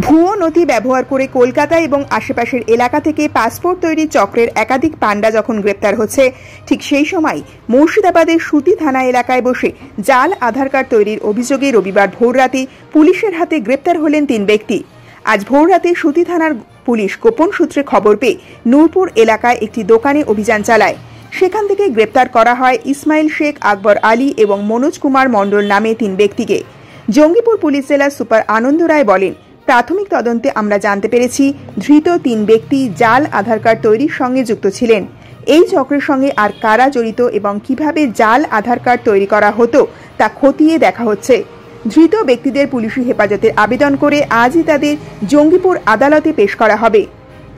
ভুয়ো নথি ব্যবহার করে কলকাতা এবং আশেপাশের এলাকা থেকে পাসপোর্ট তৈরির চক্রের একাধিক পান্ডা যখন গ্রেপ্তার হচ্ছে, ঠিক সেই সময় মুর্শিদাবাদের সুতি থানা এলাকায় বসে জাল আধার কার্ড তৈরির অভিযোগে রবিবার ভোররাতে পুলিশের হাতে গ্রেপ্তার হলেন 3 ব্যক্তি। আজ ভোররাতে সুতি থানার পুলিশ গোপন সূত্রে খবর পেয়ে নূরপুর এলাকায় একটি দোকানে অভিযান চালায়। সেখান থেকে গ্রেপ্তার করা হয় ইসমাইল শেখ, আকবর আলী এবং মনোজ কুমার মণ্ডল নামে 3 ব্যক্তিকে। জঙ্গিপুর পুলিশ জেলার সুপার আনন্দ রায় বলেন, প্রাথমিক তদন্তে আমরা জানতে পেরেছি ধৃত 3 ব্যক্তি জাল আধার কার্ড তৈরির সঙ্গে যুক্ত ছিলেন। এই চক্রের সঙ্গে আর কারা জড়িত এবং কিভাবে জাল আধার কার্ড তৈরি করা হতো তা খতিয়ে দেখা হচ্ছে। ধৃত ব্যক্তিদের পুলিশি হেফাজতের আবেদন করে আজই তাদের জঙ্গিপুর আদালতে পেশ করা হবে।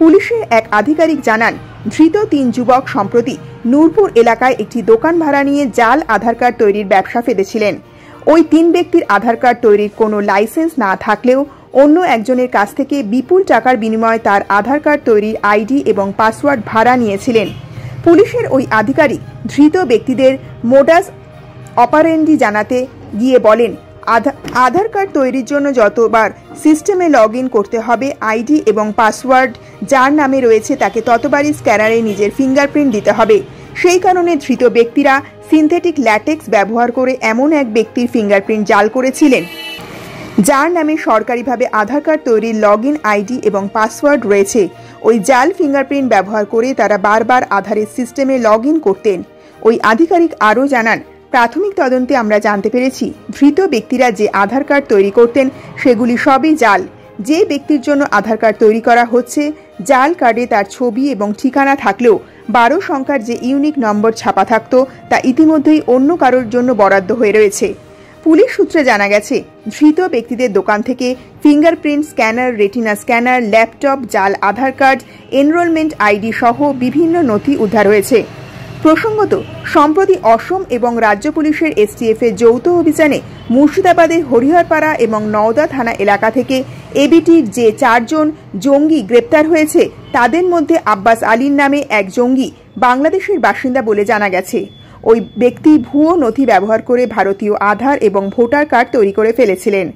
পুলিশের এক আধিকারিক জানান, ধৃত 3 যুবক সম্প্রতি নূরপুর এলাকায় একটি দোকান ভাড়া নিয়ে জাল আধার কার্ড তৈরির ব্যবসা ফেলেছিলেন। ওই 3 ব্যক্তির আধার কার্ড তৈরির কোনো লাইসেন্স না থাকলেও অন্য একজনের কাছ থেকে বিপুল টাকার বিনিময়ে তার আধার কার্ড তৈরির আইডি এবং পাসওয়ার্ড ভাড়া নিয়েছিলেন। পুলিশের ওই আধিকারিক ধৃত ব্যক্তিদের মোডাস অপারেন্ডি জানাতে গিয়ে বলেন, আধার কার্ড তৈরির জন্য যতবার সিস্টেমে লগ ইন করতে হবে, আইডি এবং পাসওয়ার্ড যার নামে রয়েছে তাকে ততবারই স্ক্যানারে নিজের ফিঙ্গারপ্রিন্ট দিতে হবে। সেই কারণে ধৃত ব্যক্তিরা সিনথেটিক ল্যাটেক্স ব্যবহার করে এমন এক ব্যক্তির ফিঙ্গারপ্রিন্ট জাল করেছিলেন যার নামে সরকারিভাবে আধার কার্ড তৈরির লগ ইন আইডি এবং পাসওয়ার্ড রয়েছে। ওই জাল ফিঙ্গারপ্রিন্ট ব্যবহার করে তারা বারবার আধারের সিস্টেমে লগ ইন করতেন। ওই আধিকারিক আরও জানান, প্রাথমিক তদন্তে আমরা জানতে পেরেছি ধৃত ব্যক্তিরা যে আধার কার্ড তৈরি করতেন সেগুলি সবই জাল। যে ব্যক্তির জন্য আধার কার্ড তৈরি করা হচ্ছে, জাল কার্ডে তার ছবি এবং ঠিকানা থাকলেও 12 সংখ্যার যে ইউনিক নম্বর ছাপা থাকত তা ইতিমধ্যেই অন্য কারোর জন্য বরাদ্দ হয়ে রয়েছে। পুলিশ সূত্রে জানা গেছে, ধৃত ব্যক্তিদের দোকান থেকে fingerprint scanner, retina scanner, laptop, জাল আধার কার্ড, এনরোলমেন্ট আইডি সহ বিভিন্ন নথি উদ্ধার হয়েছে। প্রসঙ্গত, সম্প্রতি অসম এবং রাজ্য পুলিশের এসটিএফ এর যৌথ অভিযানে মুর্শিদাবাদের হরিহরপাড়া এবং নওদা থানা এলাকা থেকে এবিটির যে 4 জন জঙ্গি গ্রেপ্তার হয়েছে তাদের মধ্যে আব্বাস আলীর নামে এক জঙ্গি বাংলাদেশের বাসিন্দা বলে জানা গেছে। ওই ব্যক্তি ভুয়ো নথি ব্যবহার করে ভারতীয় আধার এবং ভোটার কার্ড তৈরি করে ফেলেছিলেন।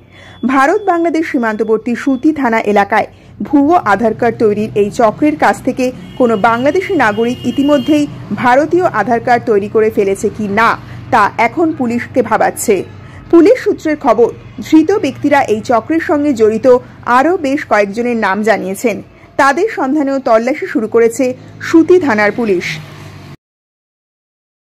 ভারত বাংলাদেশ সীমান্তবর্তী সুতি থানা এলাকায় ভুয়ো আধার কার্ড তৈরির এই চক্রের কাছ থেকে কোনো বাংলাদেশি নাগরিক ইতিমধ্যেই ভারতীয় আধার কার্ড তৈরি করে ফেলেছে কি না তা এখন পুলিশকে ভাবাচ্ছে। পুলিশ সূত্রের খবর, ধৃত ব্যক্তিরা এই চক্রের সঙ্গে জড়িত আরও বেশ কয়েকজনের নাম জানিয়েছেন। তাদের সন্ধানেও তল্লাশি শুরু করেছে সুতি থানার পুলিশ।